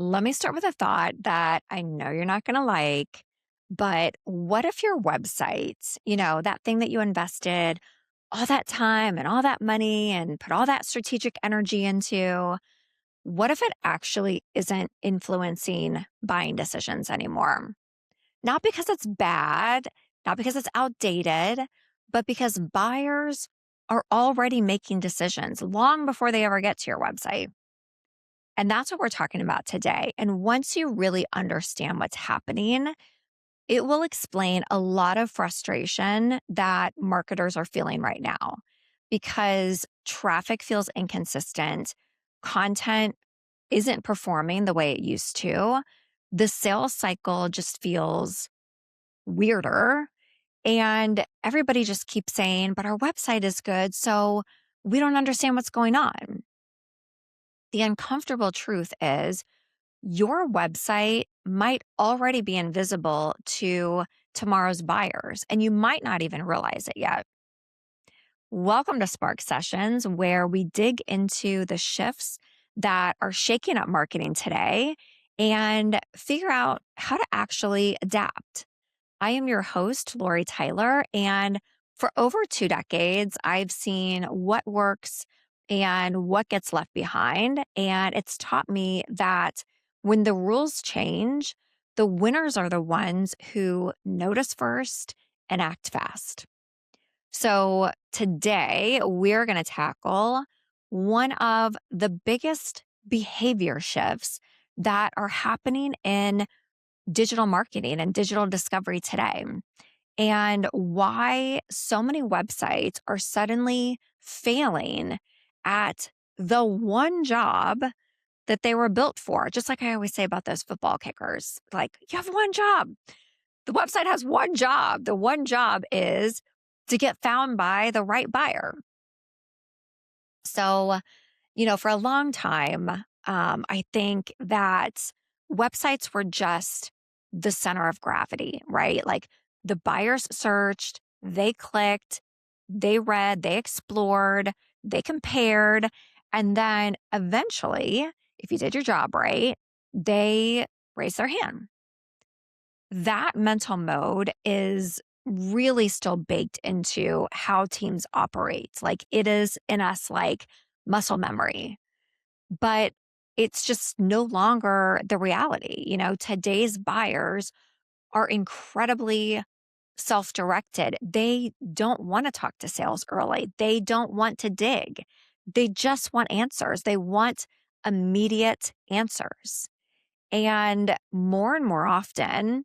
Let me start with a thought that I know you're not going to like, but what if your website, that thing that you invested all that time and all that money and put all that strategic energy into, what if it actually isn't influencing buying decisions anymore? Not because it's bad, not because it's outdated, but because buyers are already making decisions long before they ever get to your website. And that's what we're talking about today. And once you really understand what's happening, it will explain a lot of frustration that marketers are feeling right now because traffic feels inconsistent, content isn't performing the way it used to. The sales cycle just feels weirder. And everybody just keeps saying, but our website is good. So we don't understand what's going on. The uncomfortable truth is your website might already be invisible to tomorrow's buyers, and you might not even realize it yet. Welcome to Spark Sessions, where we dig into the shifts that are shaking up marketing today and figure out how to actually adapt. I am your host, Lori Tyler, and for over 2 decades, I've seen what works and what gets left behind. And it's taught me that when the rules change, the winners are the ones who notice first and act fast. So today, we're going to tackle one of the biggest behavior shifts that are happening in digital marketing and digital discovery today, and why so many websites are suddenly failing at the one job that they were built for. Just like I always say about those football kickers, like, you have one job. The website has one job. The one job is to get found by the right buyer. So, for a long time, I think that websites were just the center of gravity, right? Like the buyers searched, they clicked, they read, they explored, they compared. And then eventually, if you did your job right, they raised their hand. That mental mode is really still baked into how teams operate. Like it is in us like muscle memory, but it's just no longer the reality. Today's buyers are incredibly self directed. They don't want to talk to sales early, they don't want to dig. They just want answers. They want immediate answers. And more often,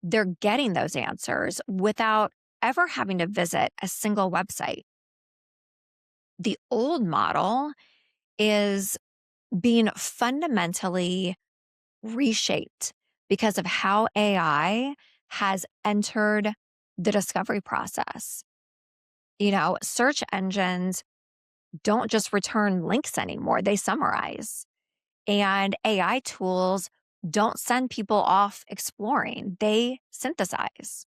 they're getting those answers without ever having to visit a single website. The old model is being fundamentally reshaped because of how AI has entered the discovery process. Search engines don't just return links anymore, they summarize. And AI tools don't send people off exploring, they synthesize.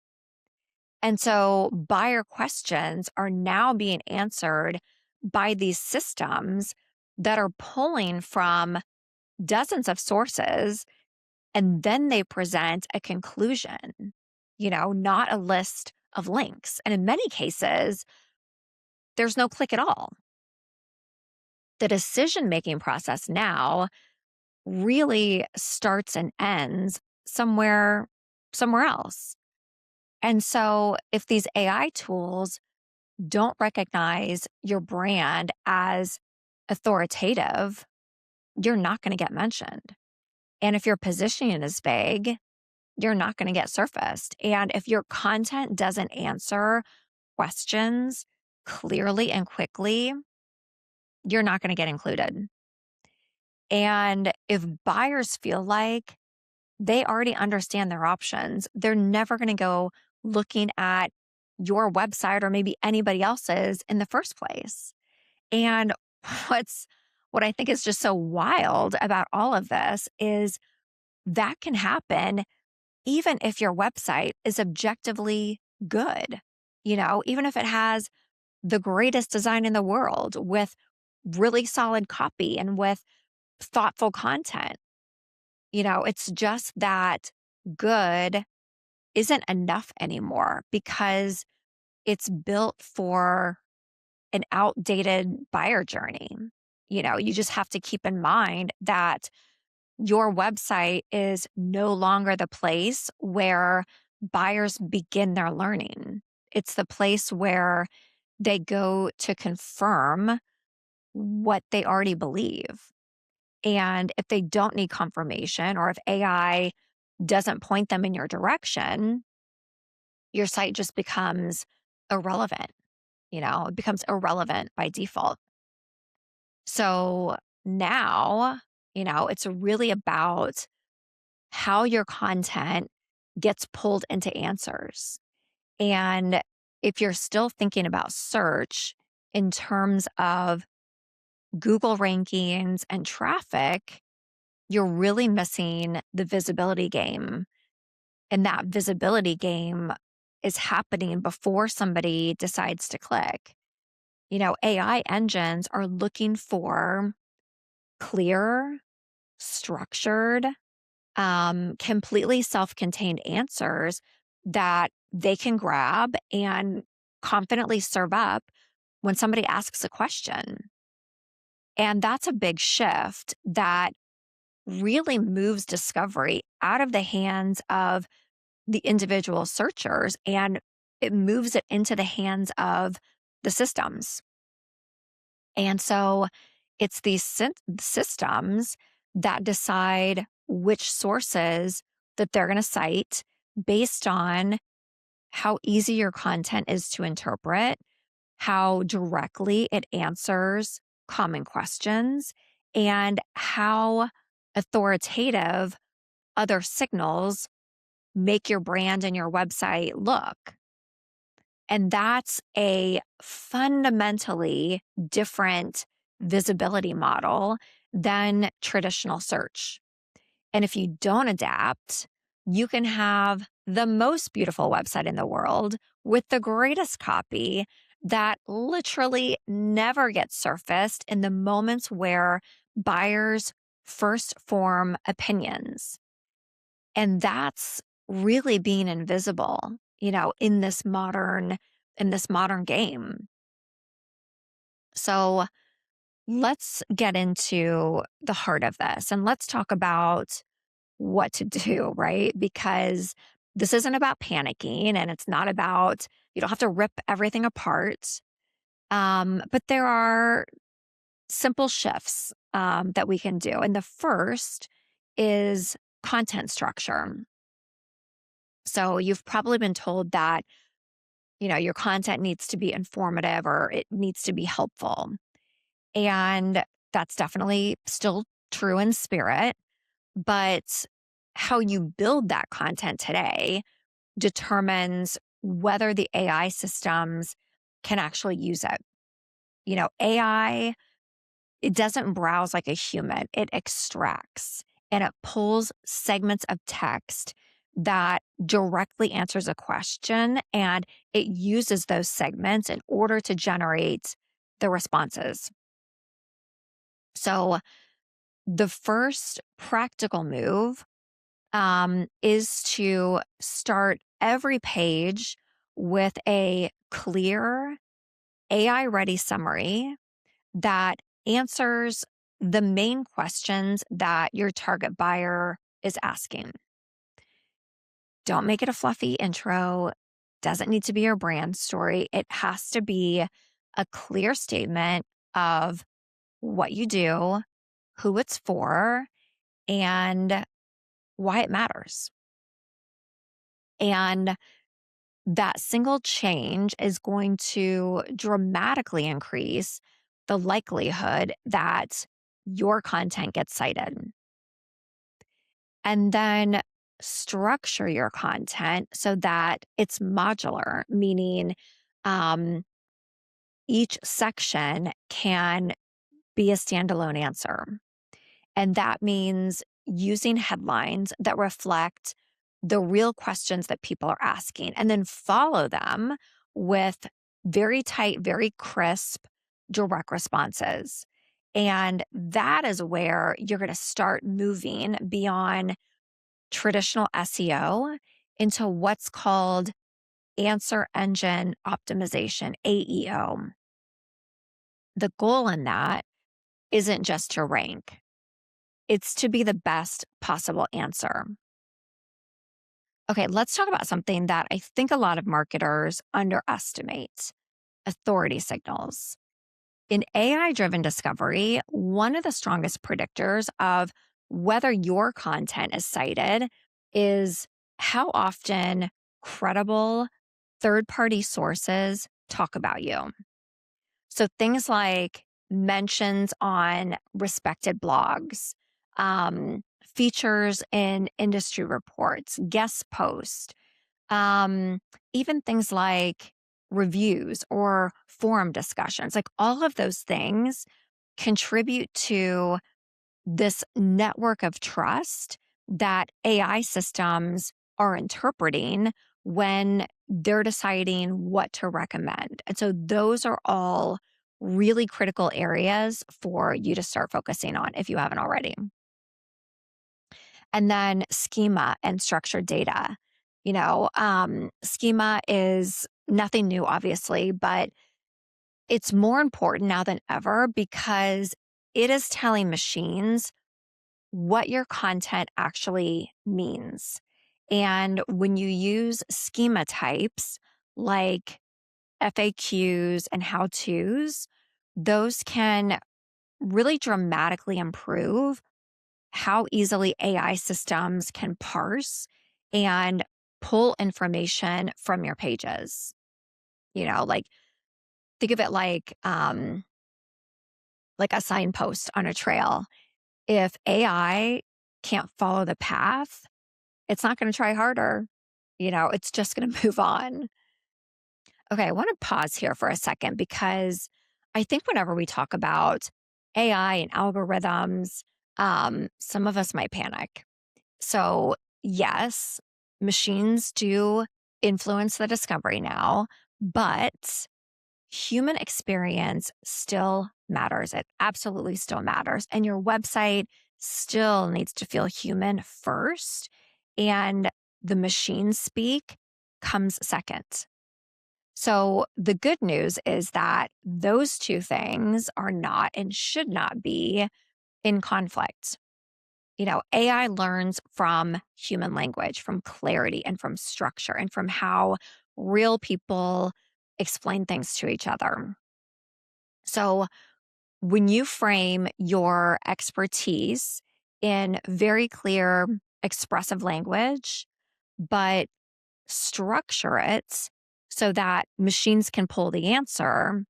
And so buyer questions are now being answered by these systems that are pulling from dozens of sources, and then they present a conclusion, not a list of links. And in many cases, there's no click at all. The decision making process now really starts and ends somewhere else. And so if these AI tools don't recognize your brand as authoritative, you're not going to get mentioned. And if your positioning is vague, you're not going to get surfaced. And if your content doesn't answer questions clearly and quickly, you're not going to get included. And if buyers feel like they already understand their options, they're never going to go looking at your website or maybe anybody else's in the first place. And what's what I think is just so wild about all of this is that can happen even if your website is objectively good. Even if it has the greatest design in the world with really solid copy and with thoughtful content. It's just that good isn't enough anymore because it's built for an outdated buyer journey. You just have to keep in mind that your website is no longer the place where buyers begin their learning. It's the place where they go to confirm what they already believe. And if they don't need confirmation or if AI doesn't point them in your direction, your site just becomes irrelevant. It becomes irrelevant by default. So now, it's really about how your content gets pulled into answers. And if you're still thinking about search in terms of Google rankings and traffic, you're really missing the visibility game. And that visibility game is happening before somebody decides to click. AI engines are looking for clear, structured, completely self contained answers that they can grab and confidently serve up when somebody asks a question. And that's a big shift that really moves discovery out of the hands of the individual searchers and it moves it into the hands of the systems. And so it's these systems that decide which sources that they're going to cite based on how easy your content is to interpret, how directly it answers common questions, and how authoritative other signals make your brand and your website look. And that's a fundamentally different visibility model than traditional search. And if you don't adapt, you can have the most beautiful website in the world with the greatest copy that literally never gets surfaced in the moments where buyers first form opinions. And that's really being invisible, in this modern game. So let's get into the heart of this and let's talk about what to do, right? Because this isn't about panicking and it's not about, you don't have to rip everything apart. But there are simple shifts that we can do. And the first is content structure. So you've probably been told that, your content needs to be informative or it needs to be helpful. And that's definitely still true in spirit. But how you build that content today determines whether the AI systems can actually use it. AI, it doesn't browse like a human, it extracts and it pulls segments of text that directly answers a question and it uses those segments in order to generate the responses. So, the first practical move is to start every page with a clear AI ready summary that answers the main questions that your target buyer is asking. Don't make it a fluffy intro. Doesn't need to be your brand story. It has to be a clear statement of what you do, who it's for, and why it matters. And that single change is going to dramatically increase the likelihood that your content gets cited. And then structure your content so that it's modular, meaning um, each section can be a standalone answer. And that means using headlines that reflect the real questions that people are asking and then follow them with very tight, very crisp, direct responses. And that is where you're going to start moving beyond traditional SEO into what's called answer engine optimization, AEO. The goal in that isn't just to rank, it's to be the best possible answer. Okay, let's talk about something that I think a lot of marketers underestimate: authority signals. In AI driven discovery, one of the strongest predictors of whether your content is cited is how often credible third party sources talk about you. So things like mentions on respected blogs, features in industry reports, guest posts, um, even things like reviews or forum discussions, like all of those things contribute to this network of trust that AI systems are interpreting when they're deciding what to recommend. And so those are all really critical areas for you to start focusing on if you haven't already. And then schema and structured data. Schema is nothing new, obviously, but it's more important now than ever because it is telling machines what your content actually means. And when you use schema types like FAQs and how to's, those can really dramatically improve how easily AI systems can parse and pull information from your pages. Like think of it like a signpost on a trail. If AI can't follow the path, it's not going to try harder. It's just going to move on. Okay, I want to pause here for a second because I think whenever we talk about AI and algorithms, some of us might panic. So, yes, machines do influence the discovery now, but human experience still matters. It absolutely still matters. And your website still needs to feel human first. And the machine speak comes second. So the good news is that those two things are not and should not be in conflict. AI learns from human language, from clarity, and from structure, and from how real people explain things to each other. So, when you frame your expertise in very clear, expressive language, but structure it so that machines can pull the answer,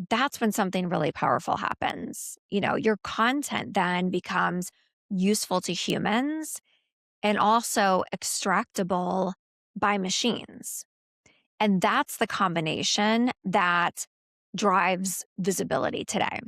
that's when something really powerful happens. Your content then becomes useful to humans and also extractable by machines. And that's the combination that drives visibility today.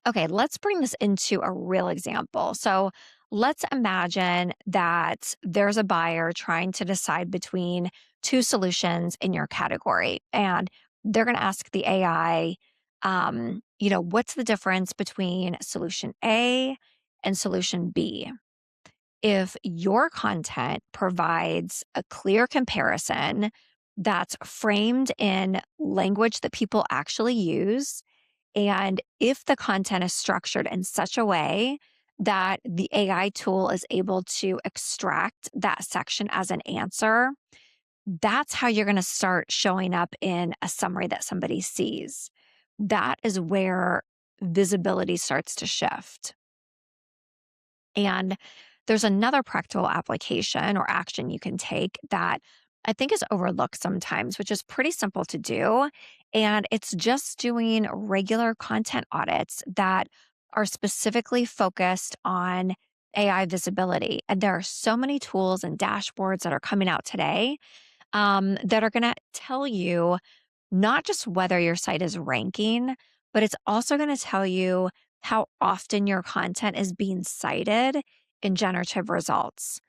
Okay, let's bring this into a real example. So let's imagine that there's a buyer trying to decide between two solutions in your category, and they're going to ask the AI, what's the difference between solution A and solution B? If your content provides a clear comparison that's framed in language that people actually use, and if the content is structured in such a way that the AI tool is able to extract that section as an answer, that's how you're going to start showing up in a summary that somebody sees. That is where visibility starts to shift. And there's another practical application or action you can take that I think is overlooked sometimes, which is pretty simple to do. And it's just doing regular content audits that are specifically focused on AI visibility. And there are so many tools and dashboards that are coming out today that are going to tell you not just whether your site is ranking, but it's also going to tell you how often your content is being cited in generative results.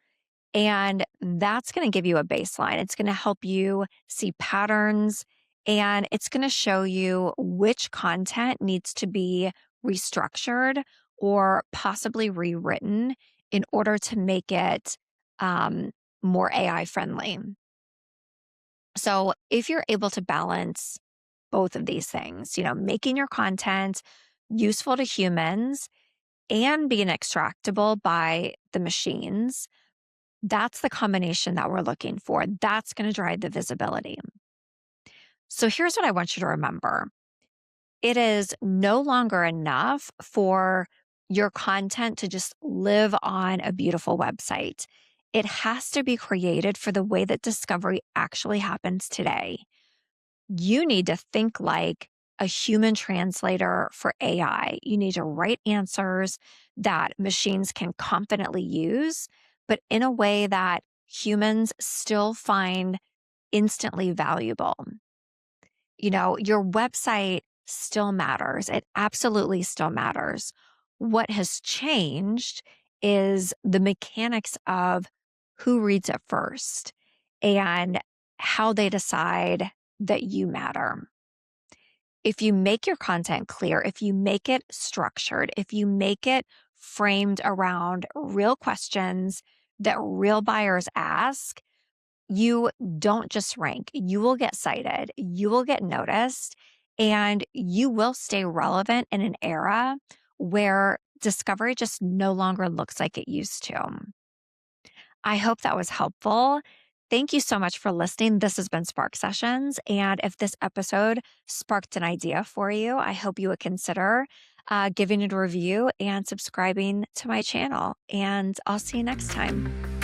And that's going to give you a baseline. It's going to help you see patterns and it's going to show you which content needs to be restructured or possibly rewritten in order to make it um, more AI friendly. So if you're able to balance both of these things, making your content useful to humans and being extractable by the machines, that's the combination that we're looking for. That's going to drive the visibility. So here's what I want you to remember. It is no longer enough for your content to just live on a beautiful website. It has to be created for the way that discovery actually happens today. You need to think like a human translator for AI. You need to write answers that machines can confidently use, but in a way that humans still find instantly valuable. Your website still matters. It absolutely still matters. What has changed is the mechanics of who reads it first and how they decide that you matter. If you make your content clear, if you make it structured, if you make it framed around real questions that real buyers ask, you don't just rank. You will get cited, you will get noticed, and you will stay relevant in an era where discovery just no longer looks like it used to. I hope that was helpful. Thank you so much for listening. This has been Spark Sessions. And if this episode sparked an idea for you, I hope you would consider giving it a review and subscribing to my channel. And I'll see you next time.